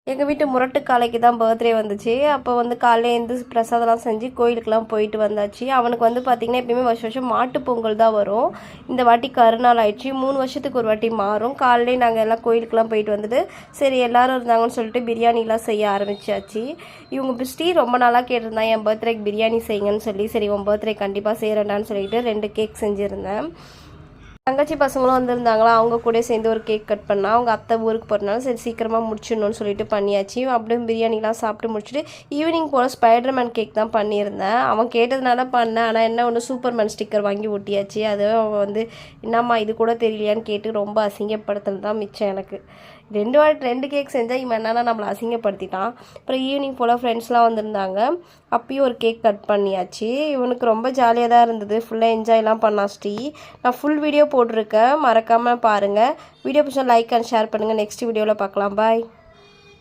எங்கள் வீட்டு முரட்டு காலைக்கு தான் பர்த்டே வந்துச்சு. அப்போ வந்து காலையில் எழுந்து பிரசாதம்லாம் செஞ்சு கோயிலுக்கெலாம் போயிட்டு வந்தாச்சு. அவனுக்கு வந்து பார்த்திங்கன்னா எப்பயுமே வருஷம் வருஷம் மாட்டு பொங்கல் தான் வரும். இந்த வாட்டி கருநாள் ஆயிடுச்சு. 3 வருஷத்துக்கு ஒரு வாட்டி மாறும். காலையிலே நாங்கள் எல்லாம் கோயிலுக்கெலாம் போயிட்டு வந்துட்டு சரி எல்லோரும் இருந்தாங்கன்னு சொல்லிட்டு பிரியாணிலாம் செய்ய ஆரம்பிச்சாச்சு. இவங்க பிஸ்டி ரொம்ப நாளாக கேட்டிருந்தான் என் பர்த்டேக்கு பிரியாணி செய்யுங்கன்னு சொல்லி. சரி உன் பர்த்டே கண்டிப்பாக செய்கிறேன்டான்னு சொல்லிட்டு 2 கேக் செஞ்சுருந்தேன். தங்கச்சி பசங்களும் வந்திருந்தாங்களா, அவங்க கூட சேர்ந்து ஒரு கேக் கட் பண்ணால் அவங்க அத்தை ஊருக்கு போகிறதுனால சரி சீக்கிரமாக முடிச்சிடணும்னு சொல்லிட்டு பண்ணியாச்சு. அப்படியே பிரியாணிலாம் சாப்பிட்டு முடிச்சுட்டு ஈவினிங் போல் ஸ்பைடர்மேன் கேக் தான் பண்ணியிருந்தேன். அவன் கேட்டதுனால பண்ணேன். ஆனால் என்ன ஒன்று சூப்பர்மேன் ஸ்டிக்கர் வாங்கி ஒட்டியாச்சு. அது அவன் வந்து என்னம்மா இது கூட தெரியலையான்னு கேட்டு ரொம்ப அசிங்கப்படுத்துனது தான் மிச்சம் எனக்கு. 2 கேக் செஞ்சால் இவன் என்னன்னா நம்மளை அசிங்கப்படுத்திட்டான். அப்புறம் ஈவினிங் போல் ஃப்ரெண்ட்ஸ்லாம் வந்திருந்தாங்க. அப்பயும் ஒரு கேக் கட் பண்ணியாச்சு. இவனுக்கு ரொம்ப ஜாலியாக தான் இருந்தது. ஃபுல்லாக என்ஜாய்லாம் பண்ணான் ஸ்ரீ. நான் ஃபுல் வீடியோ போட்டிருக்கேன், மறக்காமல் பாருங்கள். வீடியோ பிடிச்சா லைக் அண்ட் ஷேர் பண்ணுங்கள். நெக்ஸ்ட் வீடியோவில் பார்க்கலாம். பாய்.